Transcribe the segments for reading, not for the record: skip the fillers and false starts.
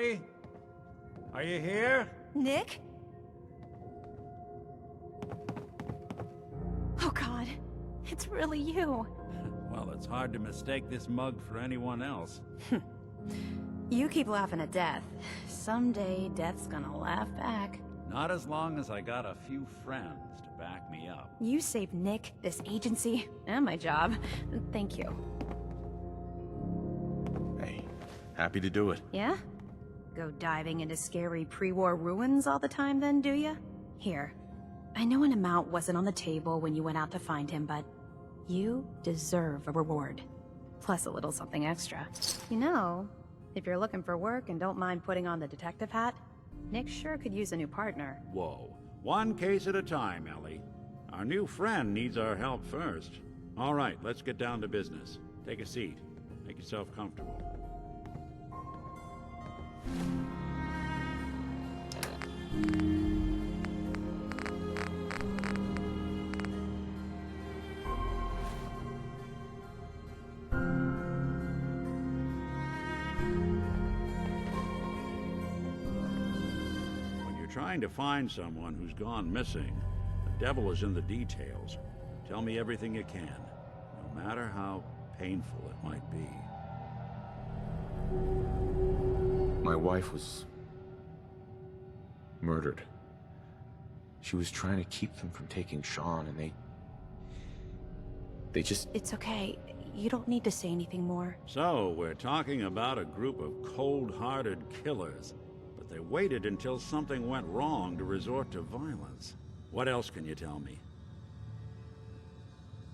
Ellie? Are you here? Nick? Oh God, it's really you. Well, it's hard to mistake this mug for anyone else. You keep laughing at death. Someday, death's gonna laugh back. Not as long as I got a few friends to back me up. You saved Nick, this agency, and my job. Thank you. Hey, happy to do it. Yeah? Go diving into scary pre-war ruins all the time then, do ya? Here. I know an amount wasn't on the table when you went out to find him, but you deserve a reward. Plus a little something extra. You know, if you're looking for work and don't mind putting on the detective hat, Nick sure could use a new partner. Whoa. One case at a time, Ellie. Our new friend needs our help first. All right, let's get down to business. Take a seat. Make yourself comfortable. When you're trying to find someone who's gone missing, the devil is in the details. Tell me everything you can, no matter how painful it might be. My wife was murdered. She was trying to keep them from taking Sean, and they just... It's okay. You don't need to say anything more. So, we're talking about a group of cold-hearted killers, but they waited until something went wrong to resort to violence. What else can you tell me?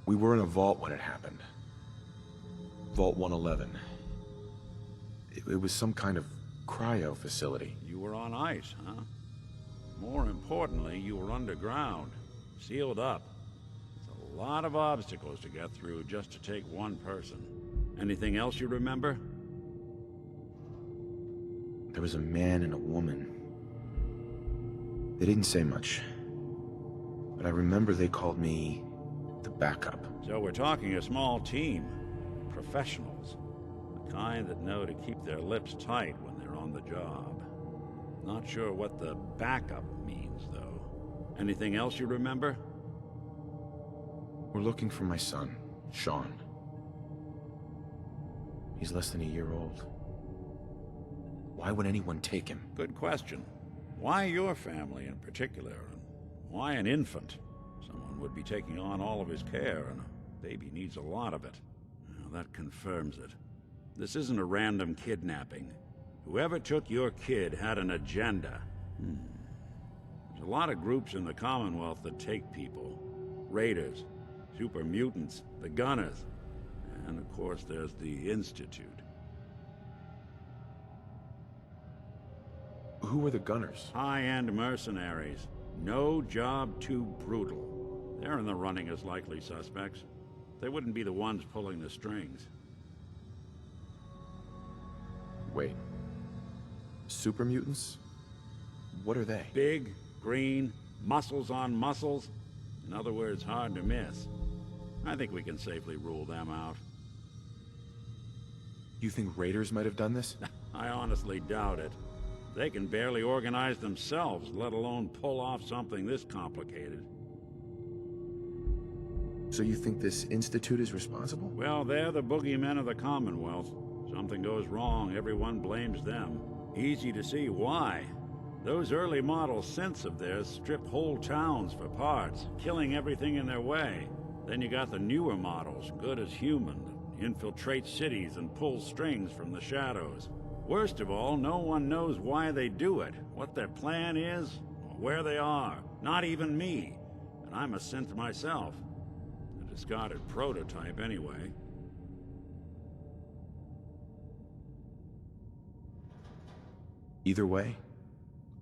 We were in a vault when it happened. Vault 111. It was some kind of cryo facility. You were on ice, huh? More importantly, you were underground, sealed up. It's a lot of obstacles to get through just to take one person. Anything else you remember? There was a man and a woman. They didn't say much, but I remember they called me the backup. So we're talking a small team. Professionals. The kind that know to keep their lips tight when they're on the job. Not sure what the backup means, though. Anything else you remember? We're looking for my son, Sean. He's less than a year old. Why would anyone take him? Good question. Why your family in particular? And why an infant? Someone would be taking on all of his care, and a baby needs a lot of it. Well, that confirms it. This isn't a random kidnapping. Whoever took your kid had an agenda. There's a lot of groups in the Commonwealth that take people. Raiders, super mutants, the Gunners, and of course there's the Institute. Who were the Gunners? High-end mercenaries. No job too brutal. They're in the running as likely suspects. They wouldn't be the ones pulling the strings. Wait. Super mutants? What are they? Big, green, muscles on muscles. In other words, hard to miss. I think we can safely rule them out. You think raiders might have done this? I honestly doubt it. They can barely organize themselves, let alone pull off something this complicated. So you think this Institute is responsible? Well, they're the boogeymen of the Commonwealth. Something goes wrong, everyone blames them. Easy to see why. Those early model synths of theirs strip whole towns for parts, killing everything in their way. Then you got the newer models, good as human, that infiltrate cities and pull strings from the shadows. Worst of all, no one knows why they do it, what their plan is, or where they are. Not even me. And I'm a synth myself. A discarded prototype anyway. Either way,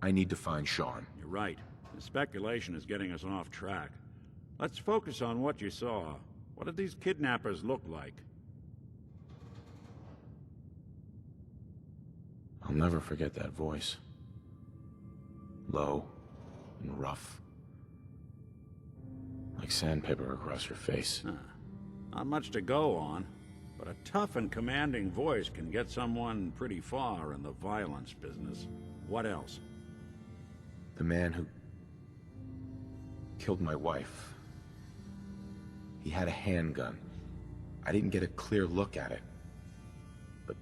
I need to find Sean. You're right. The speculation is getting us off track. Let's focus on what you saw. What did these kidnappers look like? I'll never forget that voice. Low and rough. Like sandpaper across your face. Not much to go on, but but a tough and commanding voice can get someone pretty far in the violence business. What else? The man who killed my wife. He had a handgun. I didn't get a clear look at it. But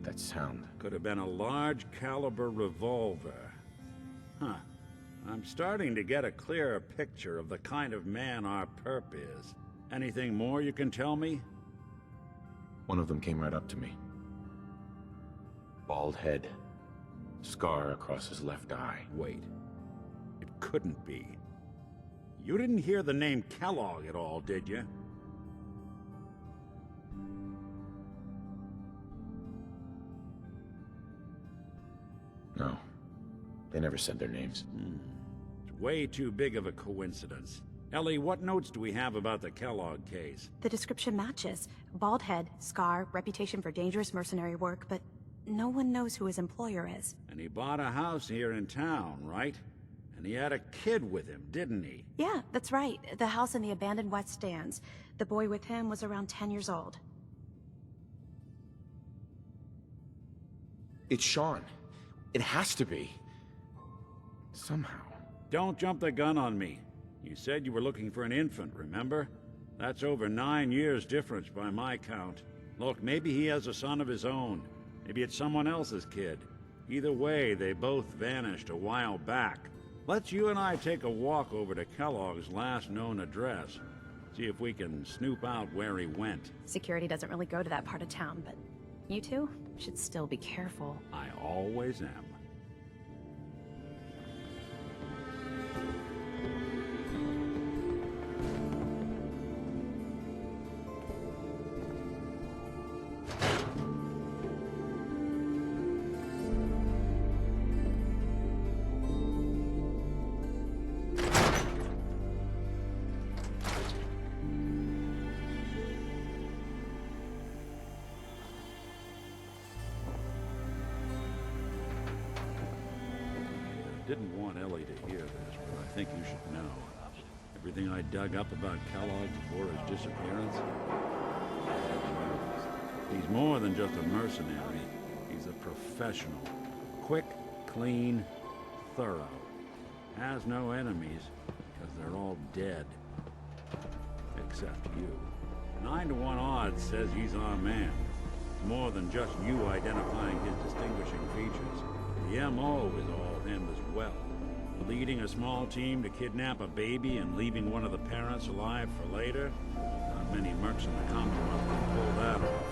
that sound... Could have been a large caliber revolver. Huh. I'm starting to get a clearer picture of the kind of man our perp is. Anything more you can tell me? One of them came right up to me. Bald head. Scar across his left eye. Wait. It couldn't be. You didn't hear the name Kellogg at all, did you? No. They never said their names. It's way too big of a coincidence. Ellie, what notes do we have about the Kellogg case? The description matches. Bald head, scar, reputation for dangerous mercenary work, but no one knows who his employer is. And he bought a house here in town, right? And he had a kid with him, didn't he? Yeah, that's right. The house in the abandoned West Stands. The boy with him was around 10 years old. It's Sean. It has to be. Somehow. Don't jump the gun on me. You said you were looking for an infant, remember? That's over 9 years difference by my count. Look, maybe he has a son of his own. Maybe it's someone else's kid. Either way, they both vanished a while back. Let's you and I take a walk over to Kellogg's last known address. See if we can snoop out where he went. Security doesn't really go to that part of town, but you two should still be careful. I always am. Didn't want Ellie to hear this, but I think you should know. Everything I dug up about Kellogg before his disappearance. He's more than just a mercenary. He's a professional. Quick, clean, thorough. Has no enemies, because they're all dead. Except you. 9 to 1 odds says he's our man. More than just you identifying his distinguishing features. The MO is all him as well. Leading a small team to kidnap a baby and leaving one of the parents alive for later? Not many mercs in the Commonwealth can pull that off.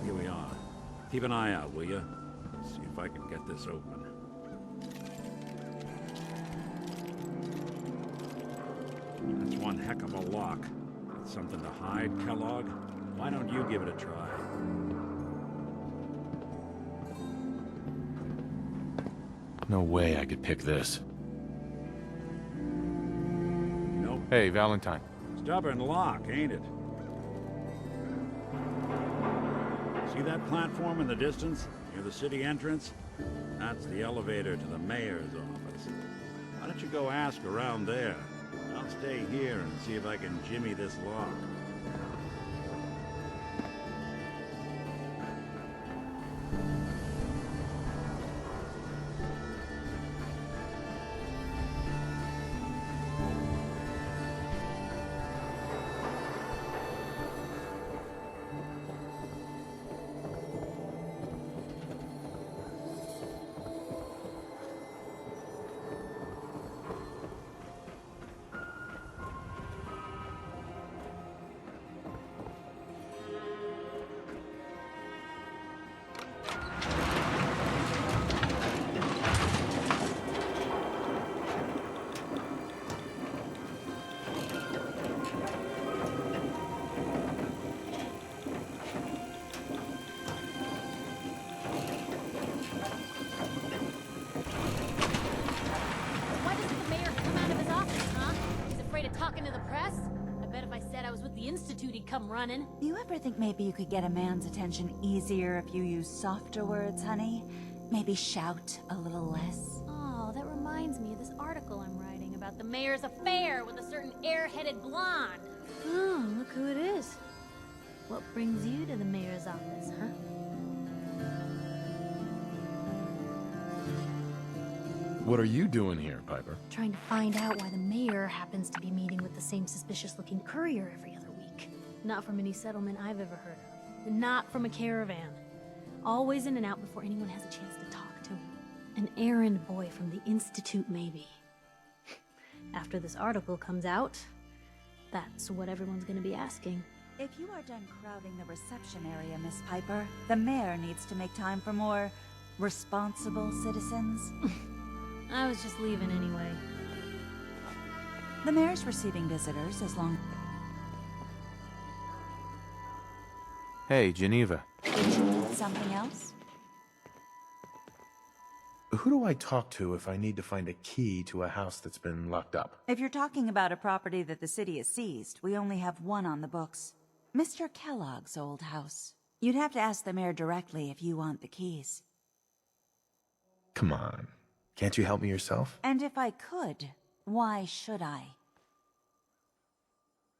Here we are. Keep an eye out, will you? See if I can get this open. That's one heck of a lock. Got something to hide, Kellogg? Why don't you give it a try? No way I could pick this. Nope. Hey, Valentine. Stubborn lock, ain't it? See that platform in the distance, near the city entrance? That's the elevator to the mayor's office. Why don't you go ask around there? I'll stay here and see if I can jimmy this lock. come running. Do you ever think maybe you could get a man's attention easier if you use softer words, honey? Maybe shout a little less? Oh, that reminds me of this article I'm writing about the mayor's affair with a certain airheaded blonde. Oh, look who it is. What brings you to the mayor's office, huh? What are you doing here, Piper? Trying to find out why the mayor happens to be meeting with the same suspicious-looking courier every other week. Not from any settlement I've ever heard of. Not from a caravan. Always in and out before anyone has a chance to talk to him. An errand boy from the Institute, maybe. After this article comes out, that's what everyone's gonna be asking. If you are done crowding the reception area, Miss Piper, the mayor needs to make time for more responsible citizens. I was just leaving anyway. The mayor's receiving visitors as long... Hey, Geneva. Something else? Who do I talk to if I need to find a key to a house that's been locked up? If you're talking about a property that the city has seized, we only have one on the books. Mr. Kellogg's old house. You'd have to ask the mayor directly if you want the keys. Come on. Can't you help me yourself? And if I could, why should I?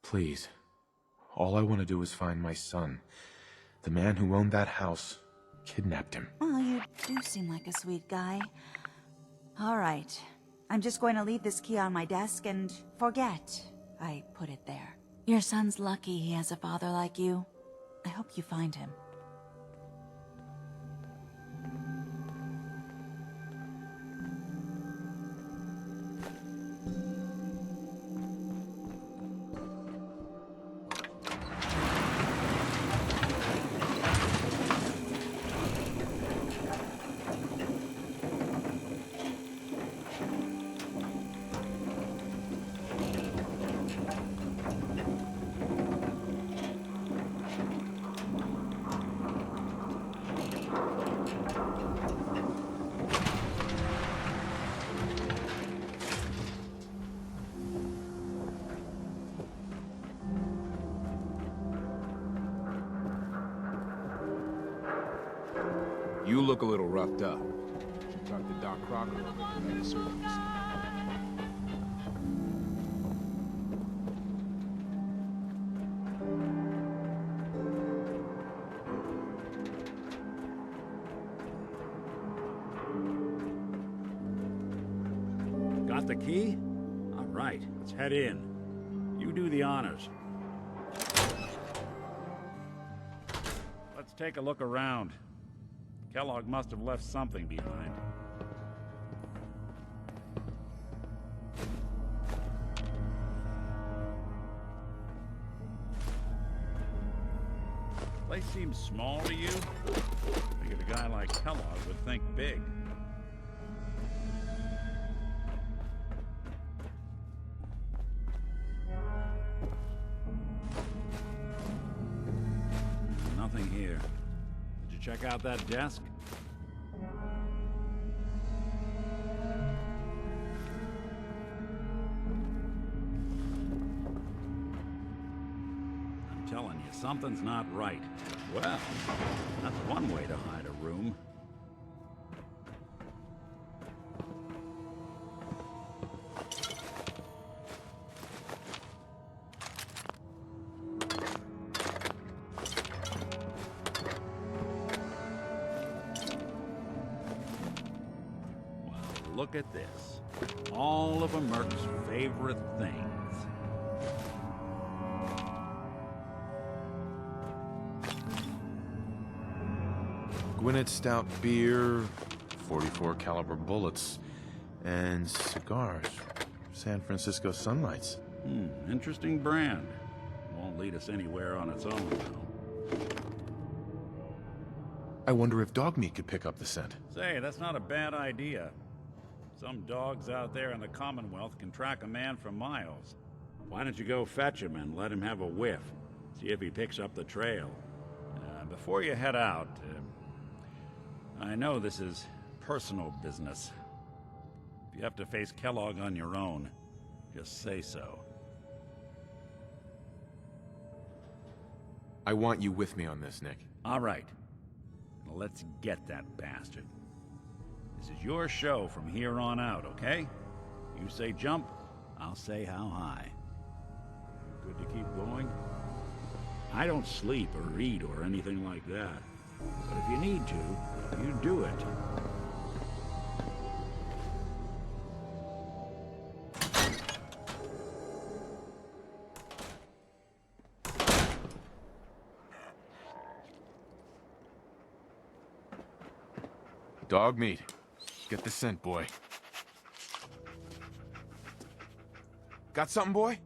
Please. All I want to do is find my son. The man who owned that house kidnapped him. Well, you do seem like a sweet guy. All right. I'm just going to leave this key on my desk and forget I put it there. Your son's lucky he has a father like you. I hope you find him. You look a little roughed up. Should talk to Doc Crocker over at the Mega Surgery Center. Got the key? All right, let's head in. You do the honors. Let's take a look around. Kellogg must have left something behind. Place seems small to you? Figured a guy like Kellogg would think big. Nothing here. Did you check out that desk? I'm telling you, something's not right. Well, that's one way to hide a room. Look at this. All of a Merc's favorite things. Gwinnett Stout beer, 44 caliber bullets, and cigars. San Francisco Sunlights. Interesting brand. Won't lead us anywhere on its own, though. I wonder if Dogmeat could pick up the scent. Say, that's not a bad idea. Some dogs out there in the Commonwealth can track a man for miles. Why don't you go fetch him and let him have a whiff? See if he picks up the trail. Before you head out, I know this is personal business. If you have to face Kellogg on your own, just say so. I want you with me on this, Nick. All right. Now let's get that bastard. This is your show from here on out, okay? You say jump, I'll say how high. Good to keep going? I don't sleep or eat or anything like that. But if you need to, you do it. Dogmeat. Get the scent, boy. Got something, boy?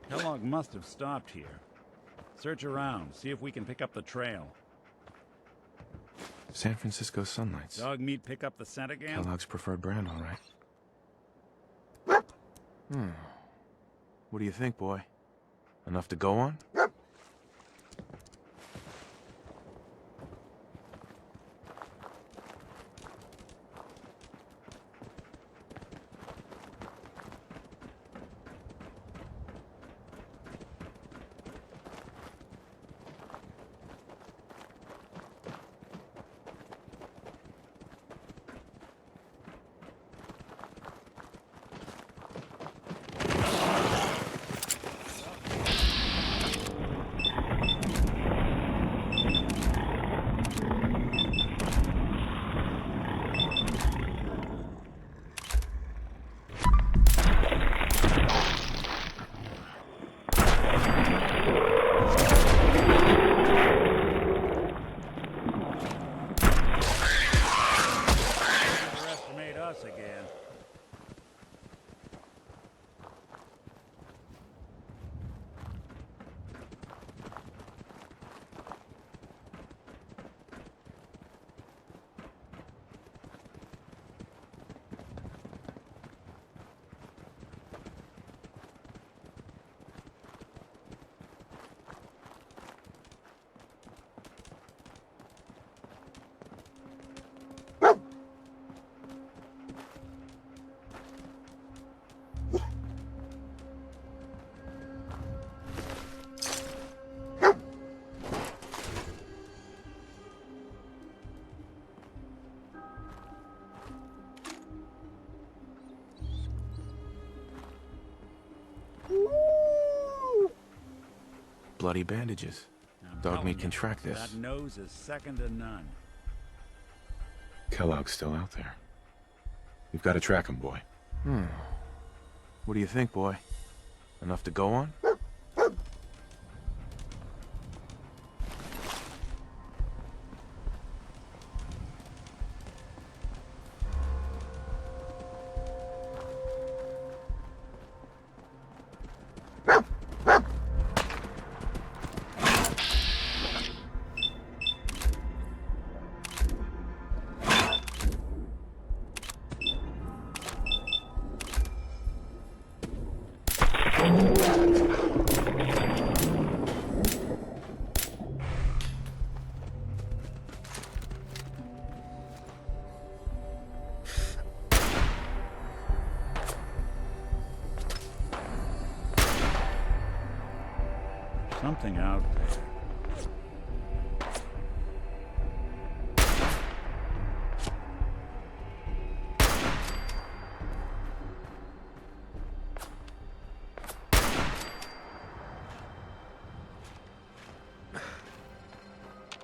Kellogg must have stopped here. Search around, see if we can pick up the trail. San Francisco Sunlights. Dogmeat pick up the scent again? Kellogg's preferred brand, all right. What do you think, boy? Enough to go on? Bloody bandages. Dogmeat can track this. That nose is second to none. Kellogg's still out there. We've got to track him, boy. What do you think, boy? Enough to go on? Something out there.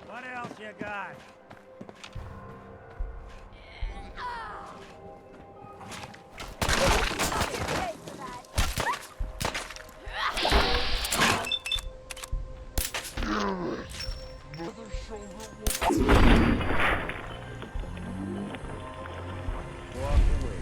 What else you got? Walk away.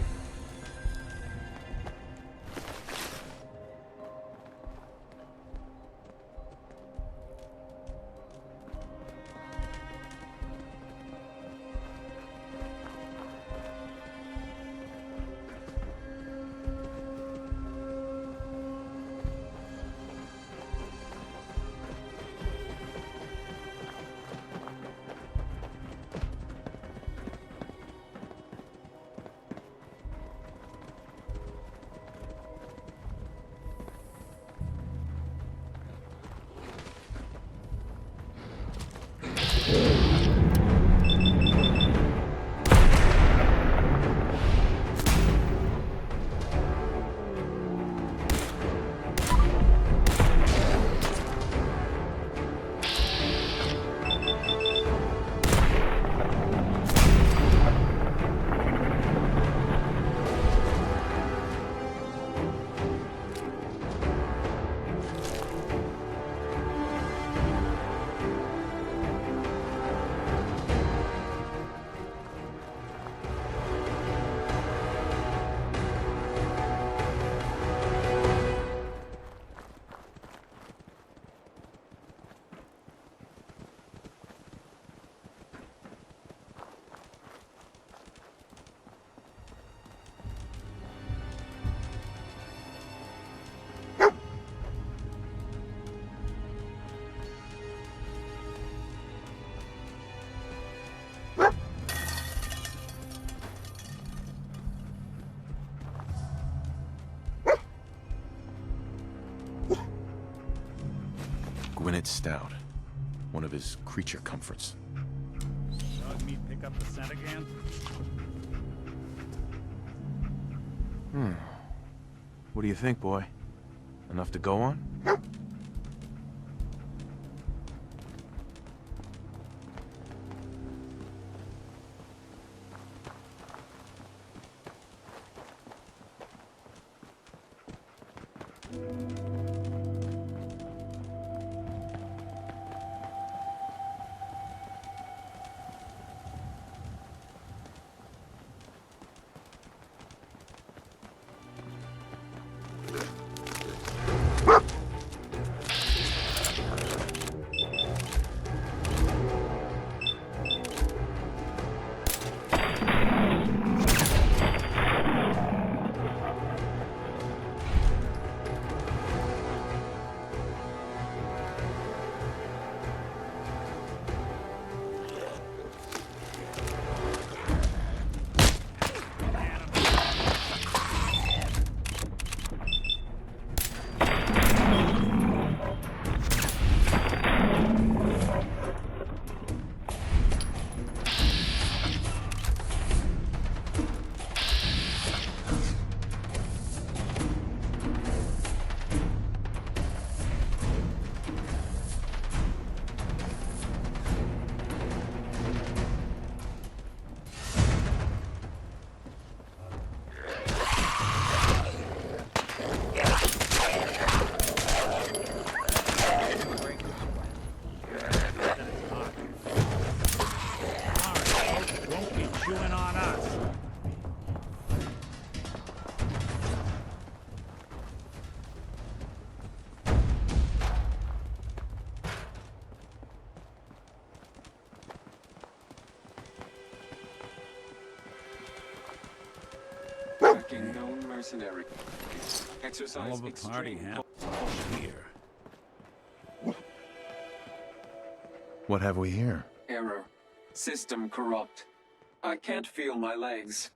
Gwinnett Stout. One of his creature comforts. Dogmeat pick up the scent again? What do you think, boy? Enough to go on? Tracking known mercenary. All Exercise of a party extreme happened here. What have we here? error. System corrupt. I can't feel my legs.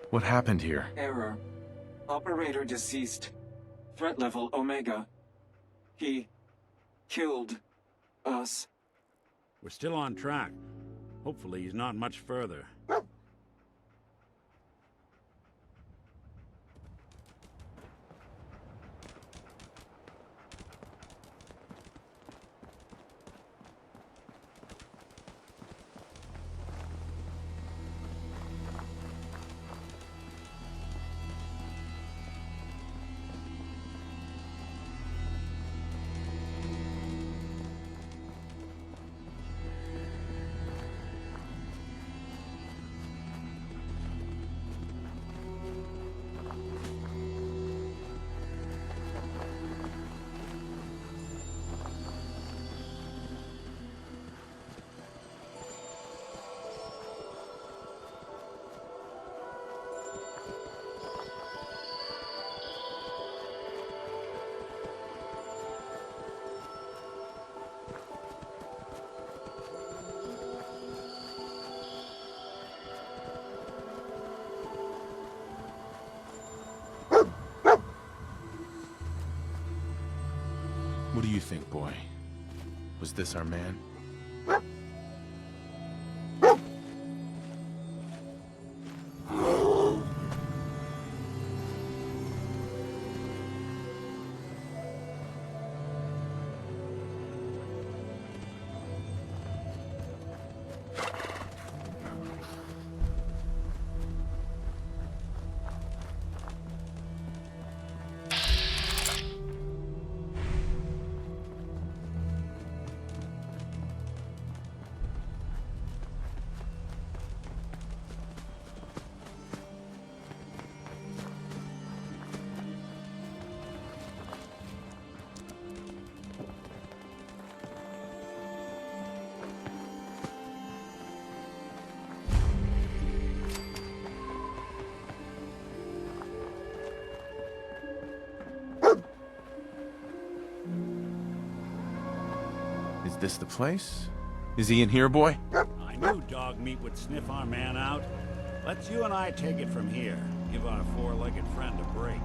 What happened here? Error. Operator deceased. Threat level Omega. He killed us. We're still on track. Hopefully he's not much further. What do you think, boy? Was this our man? Is this the place? Is he in here, boy? I knew Dogmeat would sniff our man out. Let's you and I take it from here. Give our four-legged friend a break.